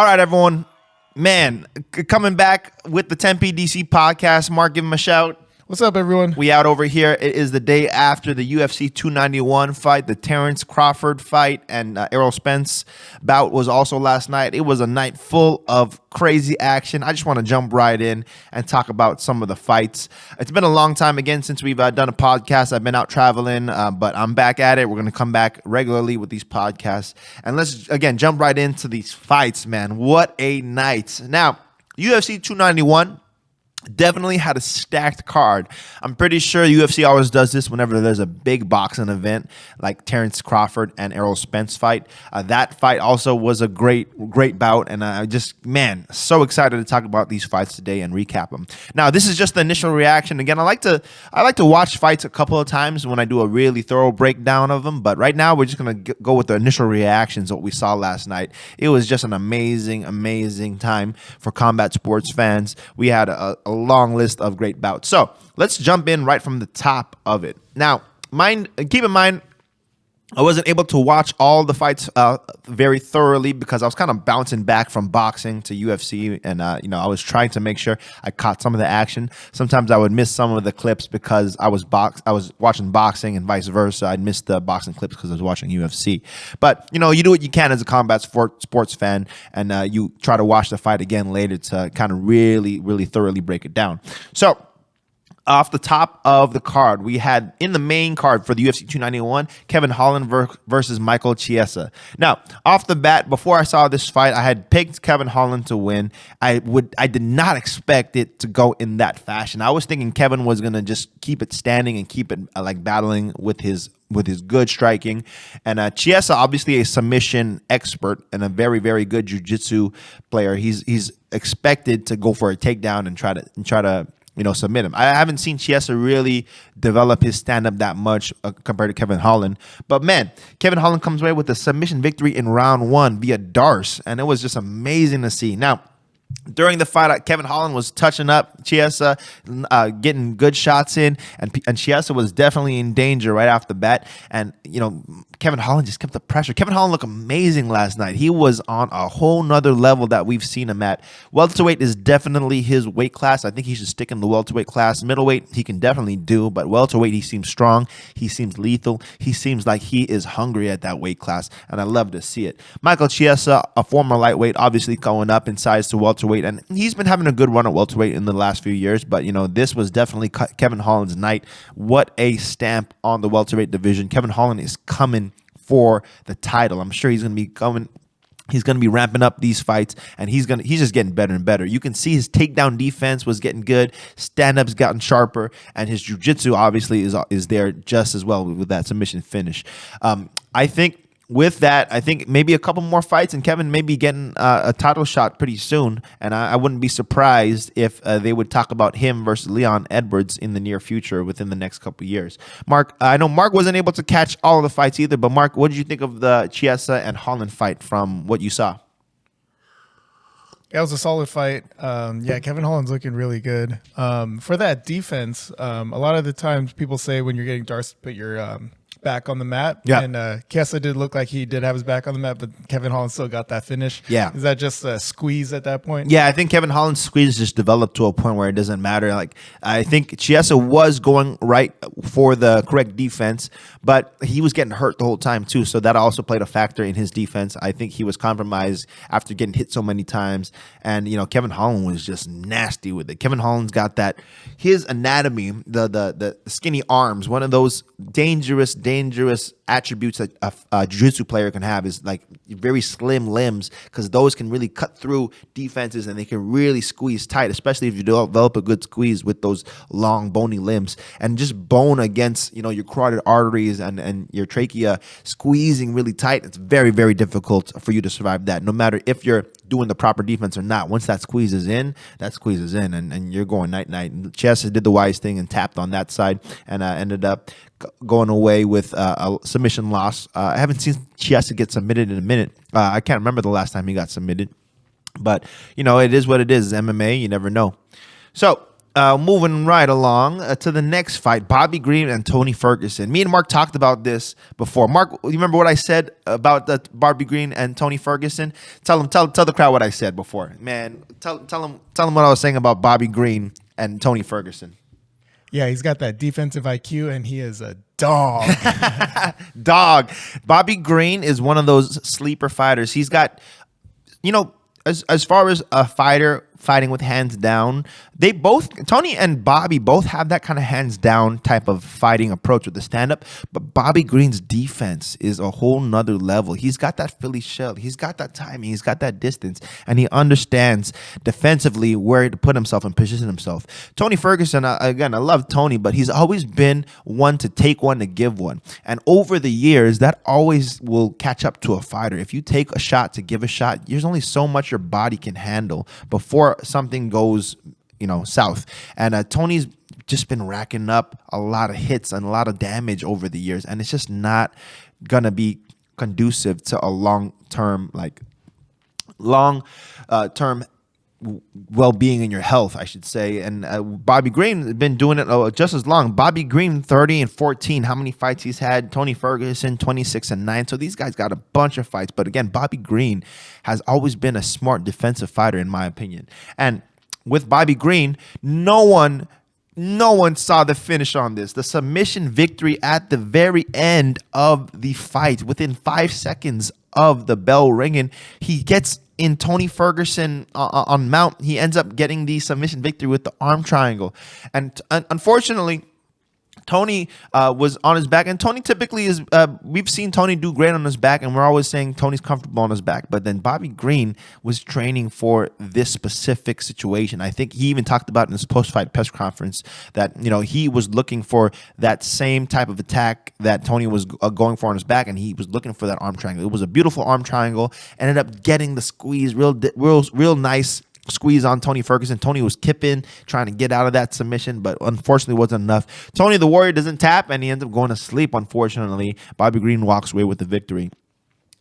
All right, everyone. Man, coming back with the Tempe DC podcast. Mark, give him a shout. What's up, everyone? We out over here. It is the day after the UFC 291 fight, the Terrence Crawford fight, and Errol Spence bout was also last night. It was a night full of crazy action. I just want to jump right in and talk about some of the fights. It's been a long time again since we've done a podcast. I've been out traveling, but I'm back at it. We're going to come back regularly with these podcasts. And let's, again, jump right into these fights, man. What a night. Now, UFC 291 definitely had a stacked card. I'm pretty sure UFC always does this whenever there's a big boxing event like Terrence Crawford and Errol Spence fight. That fight also was a great bout, and I man, so excited to talk about these fights today and recap them. Now, this is just the initial reaction. Again, I like to watch fights a couple of times when I do a really thorough breakdown of them, but right now we're just going to go with the initial reactions of what we saw last night. It was just an amazing time for combat sports fans. We had a long list of great bouts. So let's jump in right from the top of it. Now, keep in mind, I wasn't able to watch all the fights very thoroughly because I was kind of bouncing back from boxing to UFC, and I was trying to make sure I caught some of the action. Sometimes I would miss some of the clips because I was watching boxing, and vice versa. I'd miss the boxing clips because I was watching UFC. But you do what you can as a combat sports fan, and you try to watch the fight again later to kind of really thoroughly break it down. So, off the top of the card, we had in the main card for the UFC 291, Kevin Holland versus Michael Chiesa. Now, off the bat, before I saw this fight, I had picked Kevin Holland to win. I did not expect it to go in that fashion. I was thinking Kevin was going to just keep it standing and keep it battling with his good striking. And Chiesa, obviously a submission expert and a very good jiu-jitsu player. He's expected to go for a takedown and try to submit him. I haven't seen Chiesa really develop his stand-up that much compared to Kevin Holland. But man, Kevin Holland comes away with a submission victory in round 1 via Darce, and it was just amazing to see. Now, during the fight, Kevin Holland was touching up Chiesa, getting good shots in, and Chiesa was definitely in danger right off the bat. And Kevin Holland just kept the pressure. Kevin Holland looked amazing last night. He was on a whole nother level that we've seen him at. Welterweight is definitely his weight class. I think he should stick in the welterweight class. Middleweight, he can definitely do, but welterweight, he seems strong. He seems lethal. He seems like he is hungry at that weight class, and I love to see it. Michael Chiesa, a former lightweight, obviously going up in size to welterweight, and he's been having a good run at welterweight in the last few years, but this was definitely Kevin Holland's night. What a stamp on the welterweight division. Kevin Holland is coming for the title. I'm sure he's going to be coming. He's going to be ramping up these fights, and he's just getting better and better. You can see his takedown defense was getting good, stand-up's gotten sharper, and his jiu-jitsu obviously is there just as well with that submission finish. I think with that, I think maybe a couple more fights, and Kevin may be getting a title shot pretty soon. And I wouldn't be surprised if they would talk about him versus Leon Edwards in the near future within the next couple of years. Mark, I know Mark wasn't able to catch all of the fights either, but Mark, what did you think of the Chiesa and Holland fight from what you saw? Yeah, it was a solid fight. Kevin Holland's looking really good. For that defense, a lot of the times people say when you're getting Darce, put your back on the mat. Yeah. And Chiesa did look like he did have his back on the mat, but Kevin Holland still got that finish. Yeah. Is that just a squeeze at that point? Yeah, I think Kevin Holland's squeeze just developed to a point where it doesn't matter. Like, I think Chiesa was going right for the correct defense, but he was getting hurt the whole time too, so that also played a factor in his defense. I think he was compromised after getting hit so many times, and Kevin Holland was just nasty with it. Kevin Holland's got his anatomy, the skinny arms, one of those dangerous attributes that a jiu-jitsu player can have is like very slim limbs, because those can really cut through defenses and they can really squeeze tight, especially if you develop a good squeeze with those long bony limbs, and just bone against your carotid arteries and your trachea squeezing really tight. It's very difficult for you to survive that, no matter if you're doing the proper defense or not. Once that squeezes in, and you're going night. Chiesa did the wise thing and tapped on that side, and ended up going away with a submission loss. I haven't seen Chiesa get submitted in a minute. I can't remember the last time he got submitted, but it is what it is. MMA, you never know. So Moving right along to the next fight, Bobby Green and Tony Ferguson. Me and Mark talked about this before. Mark, you remember what I said about the Bobby Green and Tony Ferguson? Tell the crowd what I said before, man. Tell them what I was saying about Bobby Green and Tony Ferguson. Yeah, he's got that defensive IQ, and he is a dog. Dog. Bobby Green is one of those sleeper fighters. He's got, as far as a fighter fighting with hands down, Tony and Bobby both have that kind of hands down type of fighting approach with the stand up. But Bobby Green's defense is a whole nother level. He's got that Philly shell. He's got that timing. He's got that distance, and he understands defensively where to put himself and position himself. Tony Ferguson, again, I love Tony, but he's always been one to take one to give one. And over the years, that always will catch up to a fighter. If you take a shot to give a shot, there's only so much your body can handle before something goes south. And Tony's just been racking up a lot of hits and a lot of damage over the years, and it's just not gonna be conducive to a long-term well-being in your health, I should say. And Bobby Green has been doing it just as long. Bobby Green 30-14. How many fights he's had? Tony Ferguson 26-9. So these guys got a bunch of fights. But again, Bobby Green has always been a smart defensive fighter, in my opinion. And with Bobby Green, no one saw the finish on this. The submission victory at the very end of the fight, within 5 seconds of the bell ringing, he gets in Tony Ferguson on mount. He ends up getting the submission victory with the arm triangle. And unfortunately, Tony was on his back, and Tony typically is, we've seen Tony do great on his back, and we're always saying Tony's comfortable on his back. But then Bobby Green was training for this specific situation. I think he even talked about in his post-fight press conference that, he was looking for that same type of attack that Tony was going for on his back, and he was looking for that arm triangle. It was a beautiful arm triangle, ended up getting the squeeze, real nice squeeze on Tony Ferguson. Tony was kipping, trying to get out of that submission, but unfortunately wasn't enough. Tony the Warrior doesn't tap, and he ends up going to sleep, unfortunately. Bobby Green walks away with the victory.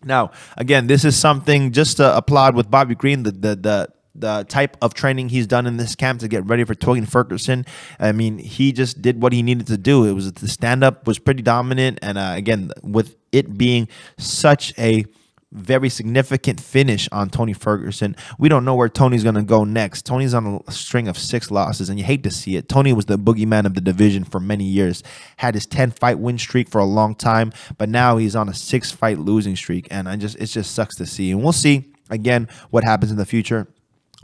Now, again, this is something just to applaud with Bobby Green, the type of training he's done in this camp to get ready for Tony Ferguson. I mean, he just did what he needed to do. It was the stand-up was pretty dominant, and again, with it being such a very significant finish on Tony Ferguson, we don't know where Tony's going to go next. Tony's on a string of 6 losses, and you hate to see it. Tony was the boogeyman of the division for many years, had his 10-fight win streak for a long time, but now he's on a 6-fight losing streak, and it just sucks to see. And we'll see, again, what happens in the future.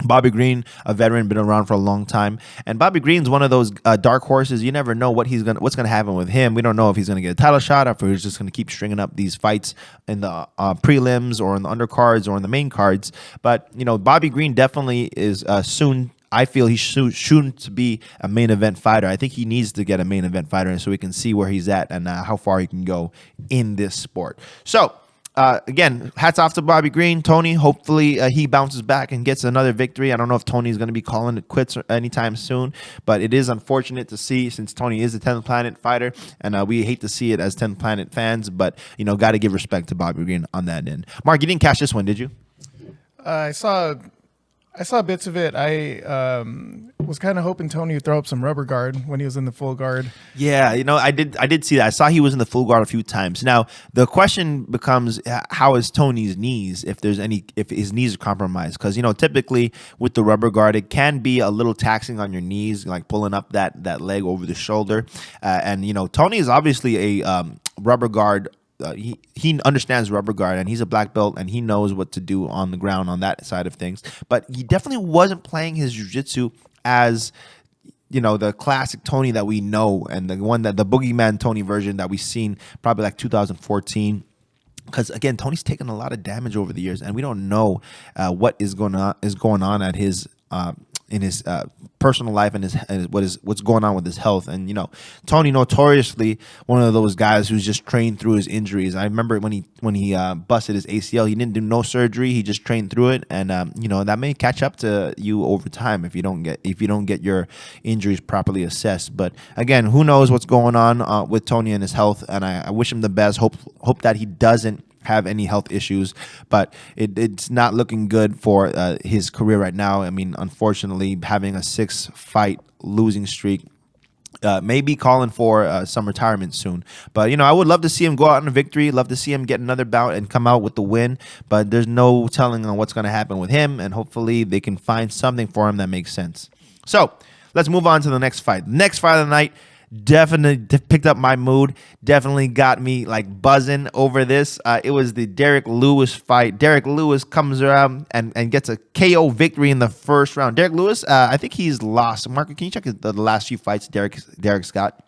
Bobby Green, a veteran, been around for a long time, and Bobby Green's one of those dark horses. You never know what's gonna happen with him. We don't know if he's gonna get a title shot, or if he's just gonna keep stringing up these fights in the prelims or in the undercards or in the main cards. But Bobby Green definitely is soon. I feel he's soon to be a main event fighter. I think he needs to get a main event fighter, so we can see where he's at and how far he can go in this sport. So. Again, hats off to Bobby Green. Tony, hopefully he bounces back and gets another victory. I don't know if Tony's going to be calling it quits anytime soon, but it is unfortunate to see, since Tony is a 10th Planet fighter, and we hate to see it as 10th Planet fans, but, got to give respect to Bobby Green on that end. Mark, you didn't catch this one, did you? I saw bits of it. I was kind of hoping Tony would throw up some rubber guard when he was in the full guard. Yeah, I did see that. I saw he was in the full guard a few times. Now, the question becomes, how is Tony's knees, if his knees are compromised? Because, typically with the rubber guard, it can be a little taxing on your knees, like pulling up that leg over the shoulder. And Tony is obviously a rubber guard. He understands rubber guard, and he's a black belt, and he knows what to do on the ground on that side of things. But he definitely wasn't playing his jiu-jitsu as the classic Tony that we know, and the one that the boogeyman Tony version that we've seen probably like 2014. Because again, Tony's taken a lot of damage over the years, and we don't know what is going on at his in his personal life and what's going on with his health. And Tony, notoriously one of those guys who's just trained through his injuries. I remember when he busted his ACL, he didn't do no surgery. He just trained through it, and that may catch up to you over time if you don't get your injuries properly assessed. But again, who knows what's going on with Tony and his health? And I wish him the best. Hope that he doesn't have any health issues, but it's not looking good for his career right now. I mean, unfortunately, having a 6-fight losing streak. Maybe calling for some retirement soon. But, I would love to see him go out in a victory. Love to see him get another bout and come out with the win. But there's no telling on what's going to happen with him. And hopefully they can find something for him that makes sense. So let's move on to the next fight. Next fight of the night definitely picked up my mood. Definitely got me like buzzing over this. It was the Derek Lewis fight. Derek Lewis comes around and gets a KO victory in the first round. Derek Lewis, I think he's lost. Marco, can you check the last few fights Derek's got?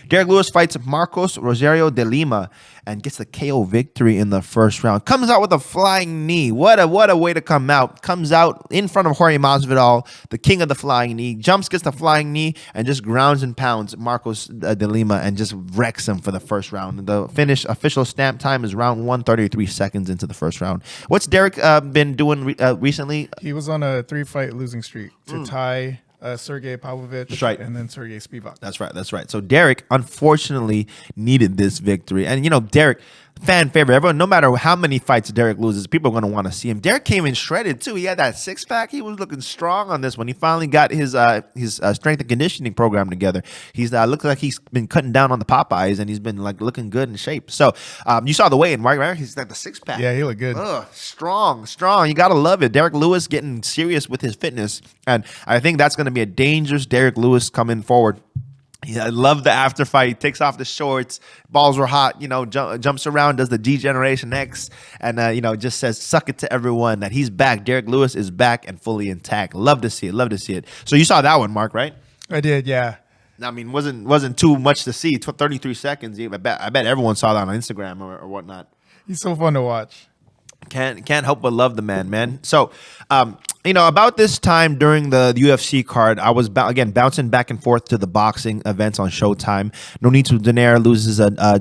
Derek Lewis fights Marcos Rosario de Lima and gets the KO victory in the first round. Comes out with a flying knee. What a way to come out. Comes out in front of Jorge Masvidal, the king of the flying knee. Jumps, gets the flying knee, and just grounds and pounds Marcos de Lima and just wrecks him for the first round. The official stamp time is round 1, 33 seconds into the first round. What's Derek been doing recently? He was on a 3-fight losing streak to tie Sergey Pavlovich, That's right, and then Sergey Spivak. That's right. So Derek unfortunately needed this victory. And, Derek, fan favorite. Everyone, no matter how many fights Derek loses, people are going to want to see him. Derek came in shredded, too. He had that six-pack. He was looking strong on this one. He finally got his strength and conditioning program together. He's looks like he's been cutting down on the Popeyes, and he's been, looking good in shape. So you saw the weigh-in, right? He's got the six-pack. Yeah, he looked good. Strong. You got to love it. Derek Lewis getting serious with his fitness, and I think that's going to be a dangerous Derek Lewis coming forward. Yeah, I love the after fight. He takes off the shorts. Balls were hot. Jumps around, does the D-Generation X, and just says "suck it" to everyone that he's back. Derek Lewis is back and fully intact. Love to see it. So you saw that one, Mark, right? I did, yeah. I mean, wasn't too much to see. 33 seconds. I bet everyone saw that on Instagram or whatnot. He's so fun to watch. Can't help but love the man. So, about this time during the UFC card, I was again bouncing back and forth to the boxing events on Showtime. Nonito Donaire loses a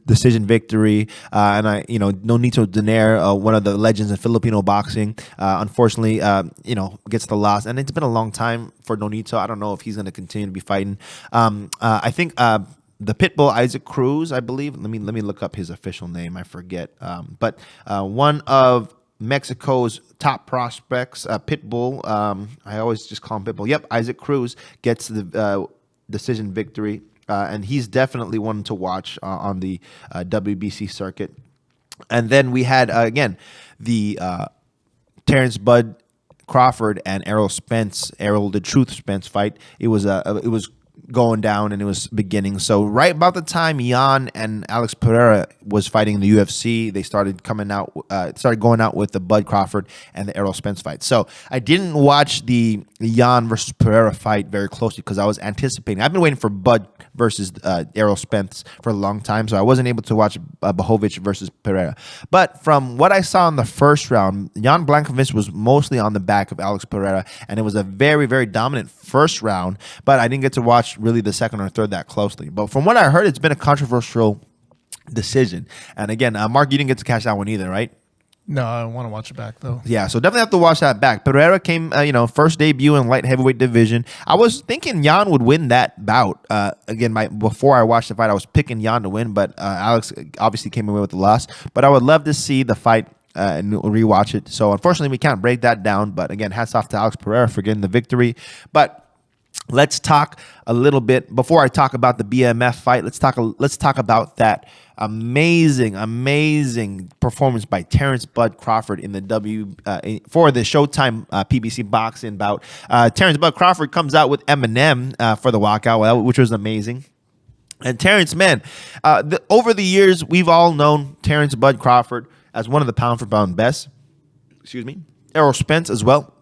decision victory, and Nonito Donaire, one of the legends in Filipino boxing, unfortunately, gets the loss. And it's been a long time for Nonito. I don't know if he's going to continue to be fighting. I think. The Pitbull Isaac Cruz, I believe. Let me look up his official name. I forget. But one of Mexico's top prospects, Pitbull. I always just call him Pitbull. Yep, Isaac Cruz gets the decision victory, and he's definitely one to watch on the WBC circuit. And then we had again the Terrence Bud Crawford and Errol the Truth Spence fight. It was going down and it was beginning. So right about the time Jan and Alex Pereira was fighting in the UFC, they started going out with the Bud Crawford and the Errol Spence fight. So I didn't watch the Jan versus Pereira fight very closely because I was anticipating. I've been waiting for Bud versus Errol Spence for a long time, so I wasn't able to watch Blachowicz versus Pereira. But from what I saw in the first round, Jan Blachowicz was mostly on the back of Alex Pereira, and it was a very, very dominant first round, but I didn't get to watch really the second or third that closely. But from what I heard, it's been a controversial decision. And again, Mark, you didn't get to catch that one either, right? No, I want to watch it back, though. Yeah, so definitely have to watch that back. Pereira came, first debut in light heavyweight division. I was thinking Jan would win that bout. Before I watched the fight, I was picking Jan to win, but Alex obviously came away with the loss. But I would love to see the fight and rewatch it. So unfortunately, we can't break that down. But again, hats off to Alex Pereira for getting the victory. But let's talk a little bit before I talk about the BMF fight. Let's talk about that amazing performance by Terrence Bud Crawford in the for the Showtime PBC boxing bout. Terrence Bud Crawford comes out with Eminem for the walkout, which was amazing. And Terrence, man, over the years we've all known Terrence Bud Crawford as one of the pound for pound best. Excuse me, Errol Spence as well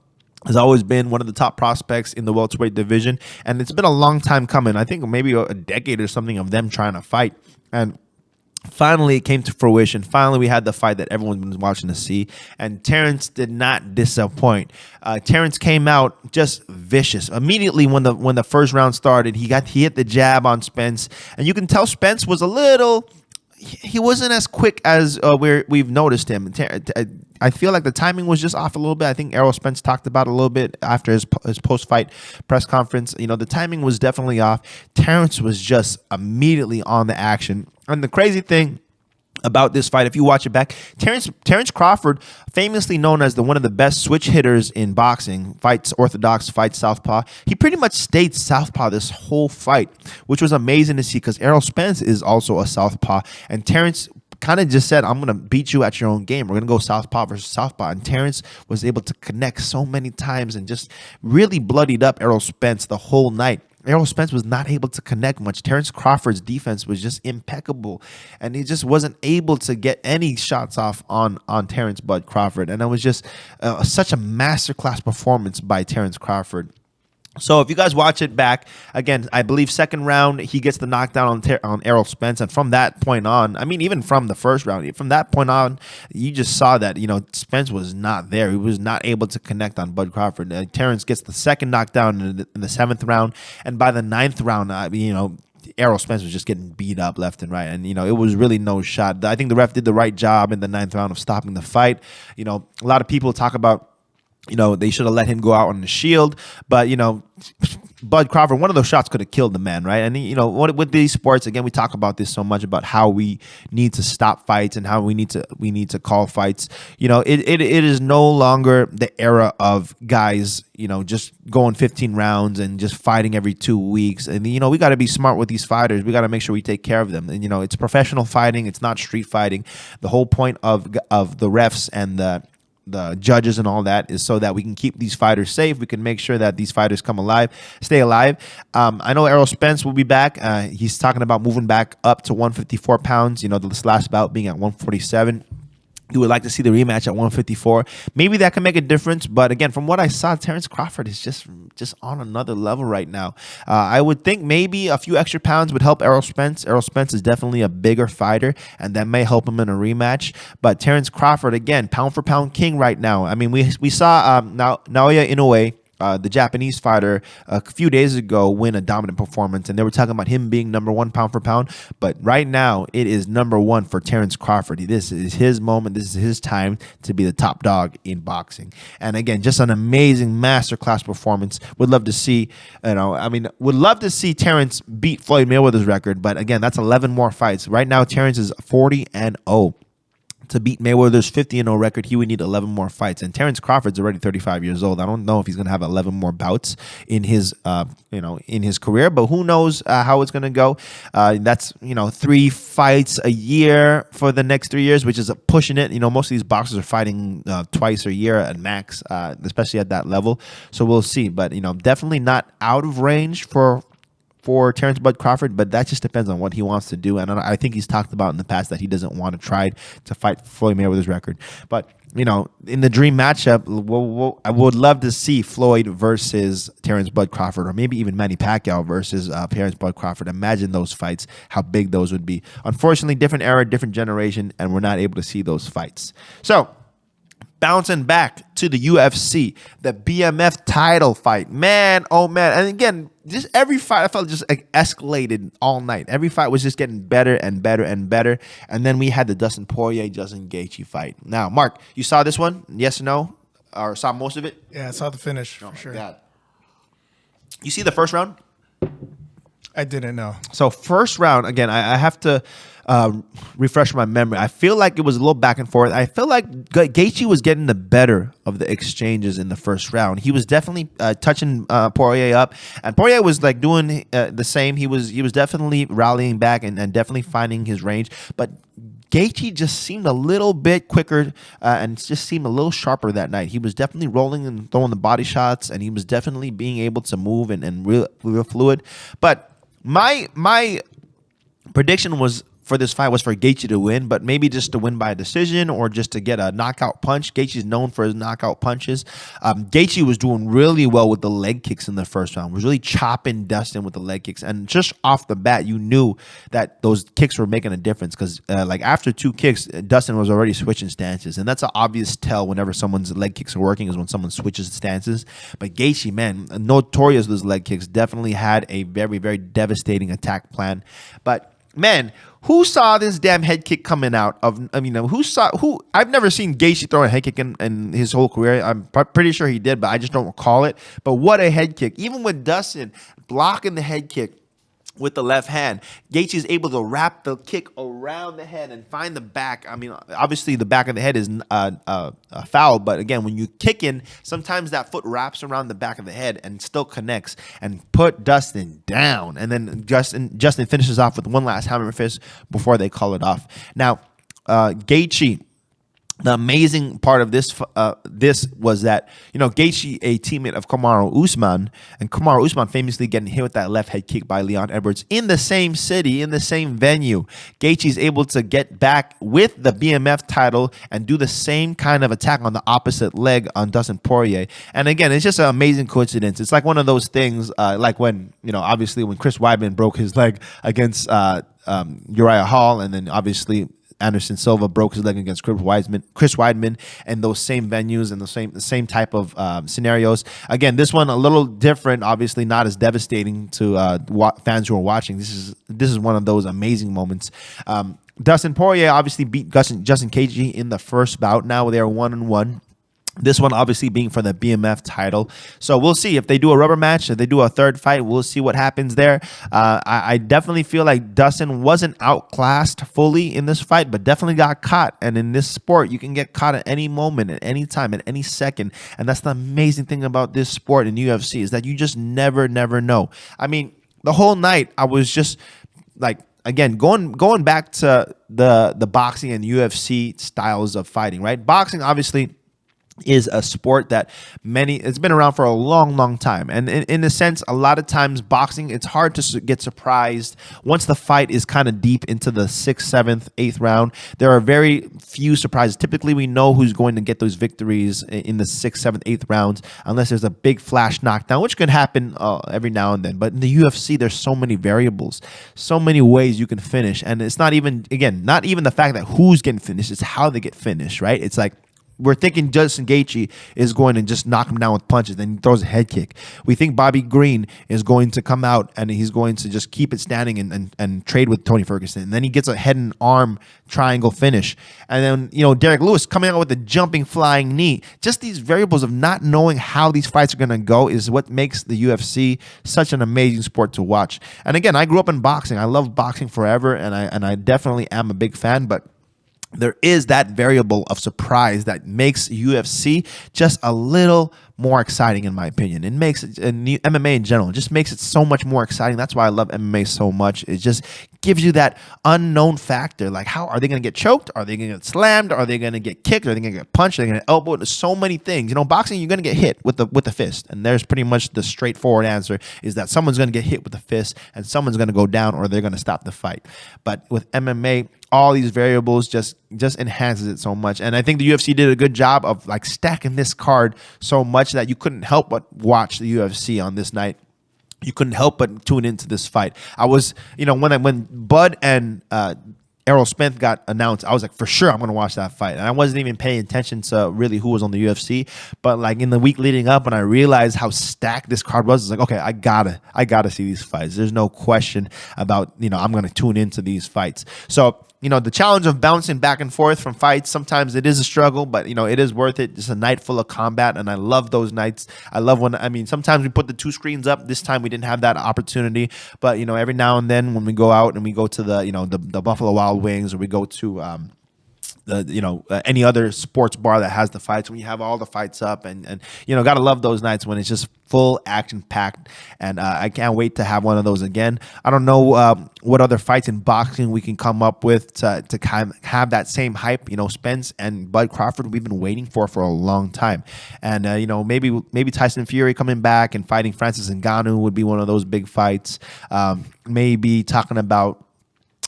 has always been one of the top prospects in the welterweight division, and it's been a long time coming. I think maybe a decade or something of them trying to fight, and finally it came to fruition. Finally, we had the fight that everyone's been watching to see, and Terrence did not disappoint. Terrence came out just vicious immediately when the first round started. He hit the jab on Spence, and you can tell Spence was a little. He wasn't as quick as we've noticed him. I feel like the timing was just off a little bit. I think Errol Spence talked about it a little bit after his post-fight press conference. The timing was definitely off. Terrence was just immediately on the action. And the crazy thing about this fight. If you watch it back, Terrence Crawford, famously known as one of the best switch hitters in boxing, fights orthodox, fights southpaw. He pretty much stayed southpaw this whole fight, which was amazing to see because Errol Spence is also a southpaw, and Terrence kind of just said, I'm going to beat you at your own game. We're going to go southpaw versus southpaw. And Terrence was able to connect so many times and just really bloodied up Errol Spence the whole night. Errol Spence was not able to connect much. Terrence Crawford's defense was just impeccable, and he just wasn't able to get any shots off on Terrence Bud Crawford. And it was just such a masterclass performance by Terrence Crawford. So if you guys watch it back, again, I believe second round, he gets the knockdown on Errol Spence. And from that point on, I mean, even from the first round, from that point on, you just saw that, Spence was not there. He was not able to connect on Bud Crawford. Terrence gets the second knockdown in the seventh round. And by the ninth round, Errol Spence was just getting beat up left and right. And, it was really no shot. I think the ref did the right job in the ninth round of stopping the fight. A lot of people talk about, they should have let him go out on the shield. But, Bud Crawford, one of those shots could have killed the man, right? And, with these sports, again, we talk about this so much about how we need to stop fights and how we need to call fights. It is no longer the era of guys, just going 15 rounds and just fighting every 2 weeks. And, we got to be smart with these fighters. We got to make sure we take care of them. And, it's professional fighting. It's not street fighting. The whole point of the refs and the judges and all that is so that we can keep these fighters safe. We can make sure that these fighters stay alive. I know Errol Spence will be back. He's talking about moving back up to 154 pounds, this last bout being at 147. He would like to see the rematch at 154. Maybe that can make a difference. But again, from what I saw, Terrence Crawford is just on another level right now. I would think maybe a few extra pounds would help Errol Spence. Errol Spence is definitely a bigger fighter, and that may help him in a rematch. But Terrence Crawford, again, pound for pound king right now. I mean, we saw Naoya Inoue, the Japanese fighter, a few days ago win a dominant performance, and they were talking about him being number one pound for pound. But right now, it is number one for Terrence Crawford. This is his moment. This is his time to be the top dog in boxing. And again, just an amazing masterclass performance. Would love to see, would love to see Terrence beat Floyd Mayweather's record. But again, that's 11 more fights. Right now, Terrence is 40-0. To beat Mayweather's 50-0 record, he would need 11 more fights. And Terrence Crawford's already 35 years old. I don't know if he's going to have 11 more bouts in his, in his career, but who knows how it's going to go. That's, 3 fights a year for the next 3 years, which is pushing it. Most of these boxers are fighting twice a year at max, especially at that level. So we'll see. But, definitely not out of range for Terrence Bud Crawford, but that just depends on what he wants to do. And I think he's talked about in the past that he doesn't want to try to fight Floyd Mayweather's record. But, in the dream matchup, I would love to see Floyd versus Terrence Bud Crawford, or maybe even Manny Pacquiao versus Terrence Bud Crawford. Imagine those fights, how big those would be. Unfortunately, different era, different generation, and we're not able to see those fights. So, bouncing back to the UFC, the BMF title fight. Man, oh man. And again, just every fight I felt just escalated all night. Every fight was just getting better and better and better. And then we had the Dustin Poirier, Justin Gaethje fight. Now, Mark, you saw this one? Yes or no? Or saw most of it? Yeah, I saw the finish for sure. God. You see the first round? I didn't know. So first round, again, I have to refresh my memory. I feel like it was a little back and forth. I feel like Gaethje was getting the better of the exchanges in the first round. He was definitely touching Poirier up, and Poirier was like doing the same. He was definitely rallying back and definitely finding his range, but Gaethje just seemed a little bit quicker and just seemed a little sharper that night. He was definitely rolling and throwing the body shots, and he was definitely being able to move and real fluid. But my prediction was for this fight was for Gaethje to win, but maybe just to win by a decision or just to get a knockout punch. Gaethje's known for his knockout punches. Gaethje was doing really well with the leg kicks in the first round. Was really chopping Dustin with the leg kicks, and just off the bat, you knew that those kicks were making a difference because, after 2 kicks, Dustin was already switching stances, and that's an obvious tell whenever someone's leg kicks are working is when someone switches stances. But Gaethje, man, notorious with his leg kicks, definitely had a very, very devastating attack plan. But man, who saw this damn head kick coming out of? Who? I've never seen Gaethje throw a head kick in his whole career. I'm pretty sure he did, but I just don't recall it. But what a head kick! Even with Dustin blocking the head kick, with the left hand. Gaethje is able to wrap the kick around the head and find the back. I mean, obviously the back of the head is foul, but again, when you kick in, sometimes that foot wraps around the back of the head and still connects and put Dustin down. And then Justin finishes off with one last hammer fist before they call it off. Now, Gaethje. The amazing part of this was that, Gaethje, a teammate of Kamaru Usman, and Kamaru Usman famously getting hit with that left head kick by Leon Edwards in the same city, in the same venue. Gaethje is able to get back with the BMF title and do the same kind of attack on the opposite leg on Dustin Poirier. And again, it's just an amazing coincidence. It's like one of those things, like when, obviously when Chris Weidman broke his leg against Uriah Hall, and then obviously Anderson Silva broke his leg against Chris Weidman, and those same venues and the same type of scenarios. Again, this one a little different, obviously not as devastating to fans who are watching. This is one of those amazing moments. Dustin Poirier obviously beat Justin Gaethje in the first bout. Now they're 1-1. This one obviously being for the BMF title. So we'll see if they do a rubber match, if they do a third fight, we'll see what happens there. I definitely feel like Dustin wasn't outclassed fully in this fight, but definitely got caught. And in this sport, you can get caught at any moment, at any time, at any second. And that's the amazing thing about this sport in UFC, is that you just never know. I mean, the whole night I was just like, again, going back to the boxing and UFC styles of fighting, right? Boxing obviously is a sport that it's been around for a long time. And in a sense, a lot of times boxing, it's hard to get surprised. Once the fight is kind of deep into the 6th, 7th, 8th round, there are very few surprises. Typically, we know who's going to get those victories in the 6th, 7th, 8th rounds, unless there's a big flash knockdown, which could happen every now and then. But in the UFC, there's so many variables, so many ways you can finish. And it's not even the fact that who's getting finished, it's how they get finished, right? It's like, we're thinking Justin Gaethje is going to just knock him down with punches, then he throws a head kick. We think Bobby Green is going to come out and he's going to just keep it standing and trade with Tony Ferguson. And then he gets a head and arm triangle finish. And then, Derek Lewis coming out with a jumping flying knee. Just these variables of not knowing how these fights are going to go is what makes the UFC such an amazing sport to watch. And again, I grew up in boxing. I love boxing forever, and I definitely am a big fan, but there is that variable of surprise that makes UFC just a little more exciting, in my opinion. It makes it, and MMA in general, just makes it so much more exciting. That's why I love MMA so much. It just gives you that unknown factor. Like, how are they going to get choked? Are they going to get slammed? Are they going to get kicked? Are they going to get punched? Are they going to elbow? There's so many things. Boxing, you're going to get hit with the fist, and there's pretty much the straightforward answer is that someone's going to get hit with the fist, and someone's going to go down, or they're going to stop the fight. But with MMA, all these variables just enhances it so much. And I think the UFC did a good job of like stacking this card so much that you couldn't help but watch the UFC on this night. You couldn't help but tune into this fight. I was, when Bud and Errol Spence got announced, I was like, for sure, I'm going to watch that fight. And I wasn't even paying attention to really who was on the UFC. But like in the week leading up, when I realized how stacked this card was, it's like, okay, I gotta see these fights. There's no question about, I'm going to tune into these fights. So, the challenge of bouncing back and forth from fights, sometimes it is a struggle, but, it is worth it. It's a night full of combat, and I love those nights. I love sometimes we put the 2 screens up. This time we didn't have that opportunity, but, every now and then when we go out and we go to the Buffalo Wild Wings, or we go to any other sports bar that has the fights, when you have all the fights up, and gotta love those nights when it's just full action packed. And I can't wait to have one of those again. I don't know what other fights in boxing we can come up with to kind of have that same hype. Spence and Bud Crawford, we've been waiting for a long time. And maybe Tyson Fury coming back and fighting Francis Ngannou would be one of those big fights. Maybe talking about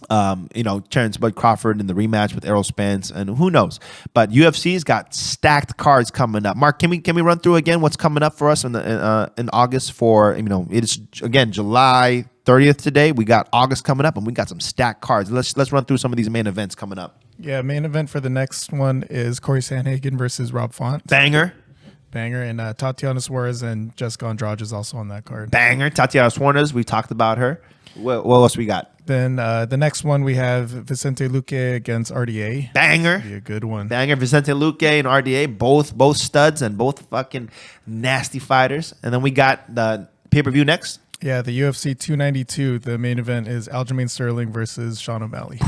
Terrence Bud Crawford in the rematch with Errol Spence, and who knows. But UFC's got stacked cards coming up. Mark, can we run through again what's coming up for us in August for, it's again July 30th today. We got August coming up, and we got some stacked cards. Let's run through some of these main events coming up. Yeah, main event for the next one is Corey Sandhagen versus Rob Font. Banger. And Tatiana Suarez and Jessica Andrade is also on that card. Banger. Tatiana Suarez, we talked about her. What else we got? Then the next one we have Vicente Luque against RDA. Banger. Be a good one. Banger. Vicente Luque and RDA, both studs and both fucking nasty fighters. And then we got the pay-per-view next. Yeah, the UFC 292. The main event is Aljamain Sterling versus Sean O'Malley.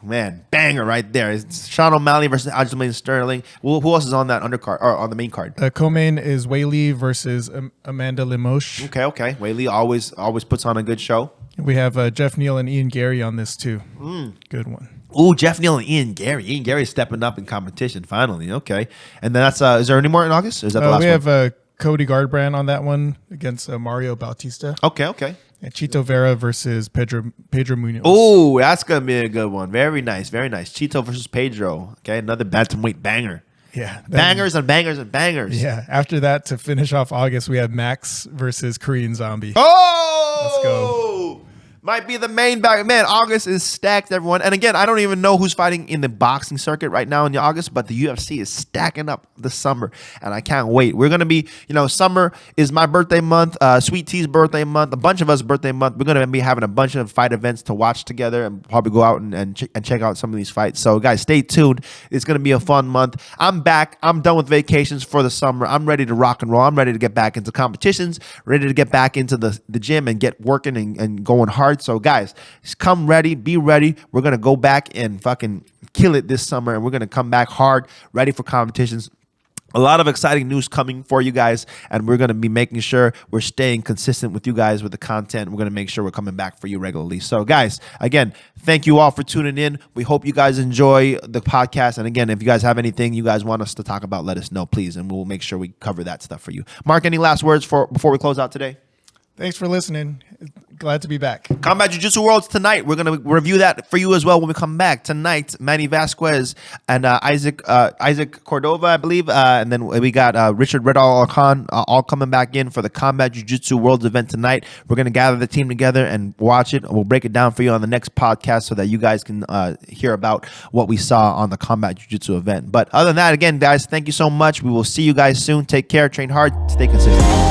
Man, banger right there. It's Sean O'Malley versus Aljamain Sterling. Who else is on that undercard or on the main card? Co-main is Weili versus Amanda Limoges. Okay. Weili always puts on a good show. We have Jeff Neal and Ian Gary on this too. Good one. Ooh, Jeff Neal and Ian Gary. Ian Gary's stepping up in competition finally. Okay, and then that's is there any more in August? Or is that the last one? We have Cody Garbrandt on that one against Mario Bautista. Okay. And Chito Vera versus Pedro Munoz. Oh, that's gonna be a good one. Very nice. Chito versus Pedro. Okay, another bantamweight banger. Yeah, Bangers and bangers and bangers. Yeah. After that, to finish off August, we have Max versus Korean Zombie. Oh, let's go. Might be the main bag. Man, August is stacked, everyone. And again, I don't even know who's fighting in the boxing circuit right now in August, but the UFC is stacking up this summer, and I can't wait. We're going to be, summer is my birthday month, Sweet T's birthday month, a bunch of us birthday month. We're going to be having a bunch of fight events to watch together and probably go out and check out some of these fights. So, guys, stay tuned. It's going to be a fun month. I'm back. I'm done with vacations for the summer. I'm ready to rock and roll. I'm ready to get back into competitions, ready to get back into the gym and get working and going hard. So guys, come ready, be ready. We're going to go back and fucking kill it this summer, and we're going to come back hard, ready for competitions. A lot of exciting news coming for you guys, and we're going to be making sure we're staying consistent with you guys with the content. We're going to make sure we're coming back for you regularly. So guys, again, thank you all for tuning in. We hope you guys enjoy the podcast. And again, if you guys have anything you guys want us to talk about, let us know, please, and we'll make sure we cover that stuff for you. Mark, any last words before we close out today? Thanks for listening. Glad to be back. Combat Jiu-Jitsu Worlds tonight. We're going to review that for you as well when we come back. Tonight, Manny Vasquez and Isaac Cordova, I believe. And then we got Richard Redall Khan all coming back in for the Combat Jiu-Jitsu Worlds event tonight. We're going to gather the team together and watch it. We'll break it down for you on the next podcast so that you guys can hear about what we saw on the Combat Jiu-Jitsu event. But other than that, again, guys, thank you so much. We will see you guys soon. Take care. Train hard. Stay consistent.